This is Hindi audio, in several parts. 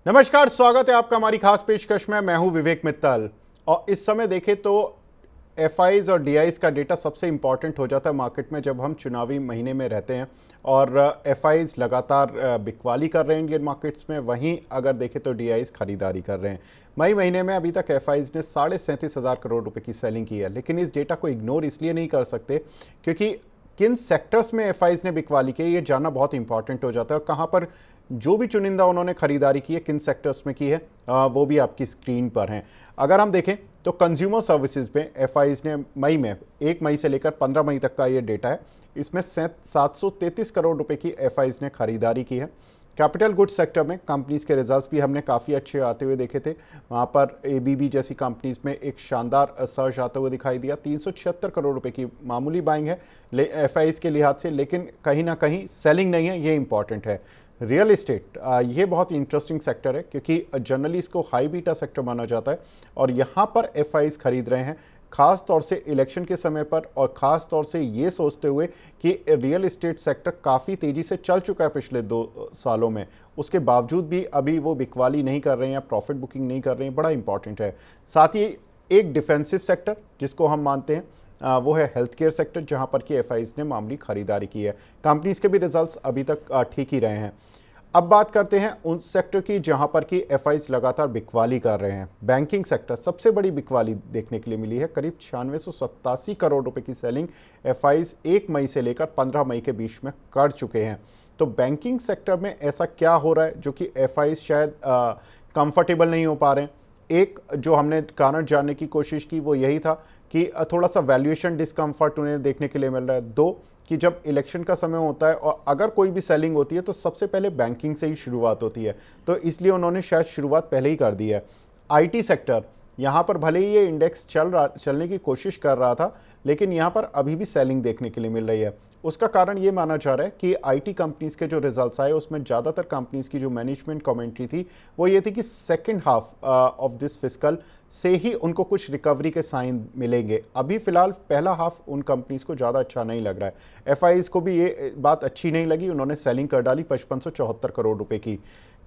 नमस्कार, स्वागत है आपका हमारी खास पेशकश में। मैं हूं विवेक मित्तल और इस समय देखें तो एफआईज और डीआईज का डेटा सबसे इंपॉर्टेंट हो जाता है मार्केट में जब हम चुनावी महीने में रहते हैं। और एफआईज लगातार बिकवाली कर रहे हैं इंडियन मार्केट्स में, वहीं अगर देखें तो डीआईज खरीदारी कर रहे हैं। मई महीने में अभी तक एफआईज ने 37,500 करोड़ रुपए की सेलिंग की है, लेकिन इस डेटा को इग्नोर इसलिए नहीं कर सकते क्योंकि किन सेक्टर्स में एफआईज ने बिकवाली की है ये जानना बहुत इंपॉर्टेंट हो जाता है। और कहाँ पर जो भी चुनिंदा उन्होंने खरीदारी की है, किन सेक्टर्स में की है, वो भी आपकी स्क्रीन पर हैं। अगर हम देखें तो कंज्यूमर सर्विसेज में एफआईज ने मई में 1 मई से लेकर 15 मई तक का ये डेटा है, इसमें 733 करोड़ रुपए की एफआईज ने खरीदारी की है। कैपिटल गुड्स सेक्टर में कंपनीज के रिजल्ट्स भी हमने काफ़ी अच्छे आते हुए देखे थे। वहाँ पर एबीबी जैसी कंपनीज में एक शानदार सर्ज आता हुआ दिखाई दिया। 376 करोड़ रुपए की मामूली बाइंग है एफआईज के लिहाज से, लेकिन कहीं ना कहीं सेलिंग नहीं है, ये इंपॉर्टेंट है। रियल एस्टेट ये बहुत इंटरेस्टिंग सेक्टर है क्योंकि जनरली इसको हाई बीटा सेक्टर माना जाता है और यहाँ पर एफआईज खरीद रहे हैं, खास तौर से इलेक्शन के समय पर और ख़ास तौर से ये सोचते हुए कि रियल एस्टेट सेक्टर काफ़ी तेज़ी से चल चुका है पिछले 2 सालों में, उसके बावजूद भी अभी वो बिकवाली नहीं कर रहे हैं या प्रॉफिट बुकिंग नहीं कर रहे हैं, बड़ा इंपॉर्टेंट है। साथ ही एक डिफेंसिव सेक्टर जिसको हम मानते हैं वो है हेल्थ केयर सेक्टर, जहां पर कि एफआईज ने मामूली खरीदारी की है। कंपनीज के भी रिजल्ट्स अभी तक ठीक ही रहे हैं। अब बात करते हैं उन सेक्टर की जहां पर कि एफआईज लगातार बिकवाली कर रहे हैं। बैंकिंग सेक्टर सबसे बड़ी बिकवाली देखने के लिए मिली है, करीब 9687 करोड़ रुपए की सेलिंग एफआईज 1 मई से लेकर 15 मई के बीच में कर चुके हैं। तो बैंकिंग सेक्टर में ऐसा क्या हो रहा है जो कि एफआईज शायद कंफर्टेबल नहीं हो पा रहे हैं? एक जो हमने कारण जानने की कोशिश की वो यही था कि थोड़ा सा वैल्यूएशन डिस्कम्फर्ट उन्हें देखने के लिए मिल रहा है। 2 कि जब इलेक्शन का समय होता है और अगर कोई भी सेलिंग होती है तो सबसे पहले बैंकिंग से ही शुरुआत होती है, तो इसलिए उन्होंने शायद शुरुआत पहले ही कर दी है। आईटी सेक्टर, यहाँ पर भले ही ये इंडेक्स चलने की कोशिश कर रहा था, लेकिन यहाँ पर अभी भी सेलिंग देखने के लिए मिल रही है। उसका कारण ये माना जा रहा है कि आईटी कंपनीज के जो रिजल्ट्स आए उसमें ज़्यादातर कंपनीज की जो मैनेजमेंट कमेंट्री थी वो ये थी कि second half of this fiscal से ही उनको कुछ रिकवरी के साइन मिलेंगे। अभी फिलहाल पहला हाफ उन कंपनीज को ज़्यादा अच्छा नहीं लग रहा है। एफआईज को भी ये बात अच्छी नहीं लगी, उन्होंने सेलिंग कर डाली 5574 करोड़ रुपए की।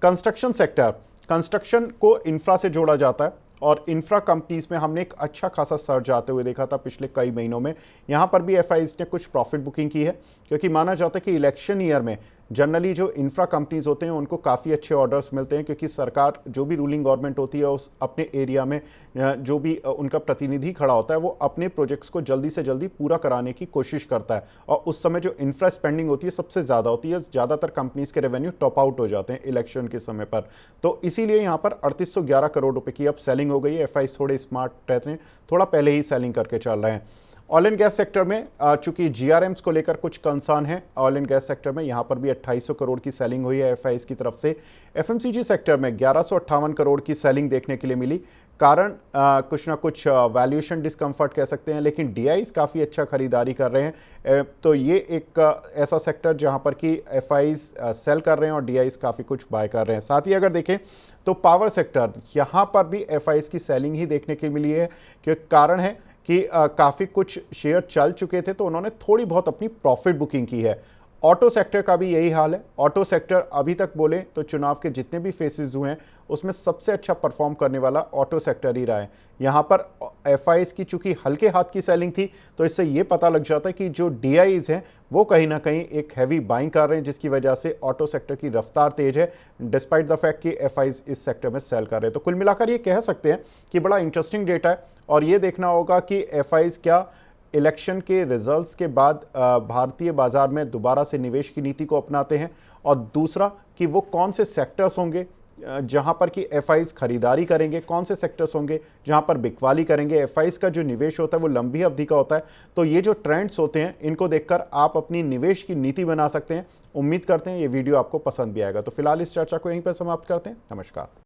कंस्ट्रक्शन सेक्टर, कंस्ट्रक्शन को इंफ्रा से जोड़ा जाता है और इंफ्रा कंपनीज में हमने एक अच्छा खासा सर्ज आते हुए देखा था पिछले कई महीनों में। यहाँ पर भी एफआईज ने कुछ प्रॉफिट बुकिंग की है क्योंकि माना जाता है कि इलेक्शन ईयर में जनरली जो इंफ्रा कंपनीज होते हैं उनको काफ़ी अच्छे ऑर्डर्स मिलते हैं क्योंकि सरकार जो भी रूलिंग गवर्नमेंट होती है उस अपने एरिया में जो भी उनका प्रतिनिधि खड़ा होता है वो अपने प्रोजेक्ट्स को जल्दी से जल्दी पूरा कराने की कोशिश करता है और उस समय जो इंफ्रा स्पेंडिंग होती है सबसे ज़्यादा होती है। ज़्यादातर कंपनीज के रेवेन्यू टॉप आउट हो जाते हैं इलेक्शन के समय पर, तो इसीलिए यहाँ पर 3811 करोड़ रुपये की अब सेलिंग हो गई है। एफआईज थोड़े स्मार्ट रहते हैं, थोड़ा पहले ही सेलिंग करके चल रहे हैं। ऑयल एंड गैस सेक्टर में चूंकि जीआरएम्स को लेकर कुछ कंसर्न है, ऑयल एंड गैस सेक्टर में यहाँ पर भी 2800 करोड़ की सेलिंग हुई है एफआईज की तरफ से। एफएमसीजी सेक्टर में 1158 करोड़ की सेलिंग देखने के लिए मिली। कारण कुछ ना कुछ वैल्यूएशन डिस्कम्फर्ट कह सकते हैं, लेकिन डीआईज काफ़ी अच्छा खरीदारी कर रहे हैं। तो ये एक ऐसा सेक्टर जहाँ पर कि एफआईज सेल कर रहे हैं और डीआईज काफ़ी कुछ बाय कर रहे हैं। साथ ही अगर देखें तो पावर सेक्टर, यहाँ पर भी एफआईज की सेलिंग ही देखने के लिए मिली है क्योंकि कारण है कि काफ़ी कुछ शेयर चल चुके थे तो उन्होंने थोड़ी बहुत अपनी प्रॉफिट बुकिंग की है। ऑटो सेक्टर का भी यही हाल है। ऑटो सेक्टर अभी तक बोले तो चुनाव के जितने भी फेसेस हुए हैं उसमें सबसे अच्छा परफॉर्म करने वाला ऑटो सेक्टर ही रहा है। यहाँ पर एफआईज की चूंकि हल्के हाथ की सेलिंग थी तो इससे ये पता लग जाता है कि जो डीआईज हैं वो कहीं ना कहीं एक हैवी बाइंग कर रहे हैं, जिसकी वजह से ऑटो सेक्टर की रफ्तार तेज है डिस्पाइट द फैक्ट कि एफआईज इस सेक्टर में सेल कर रहे हैं। तो कुल मिलाकर ये कह सकते हैं कि बड़ा इंटरेस्टिंग डेटा है और ये देखना होगा कि एफआईज क्या इलेक्शन के रिजल्ट्स के बाद भारतीय बाजार में दोबारा से निवेश की नीति को अपनाते हैं, और दूसरा कि वो कौन से सेक्टर्स होंगे जहां पर कि एफआईज खरीदारी करेंगे, कौन से सेक्टर्स होंगे जहां पर बिकवाली करेंगे। एफआईज का जो निवेश होता है वो लंबी अवधि का होता है, तो ये जो ट्रेंड्स होते हैं इनको देखकर आप अपनी निवेश की नीति बना सकते हैं। उम्मीद करते हैं ये वीडियो आपको पसंद भी आएगा। तो फिलहाल इस चर्चा को यहीं पर समाप्त करते हैं। नमस्कार।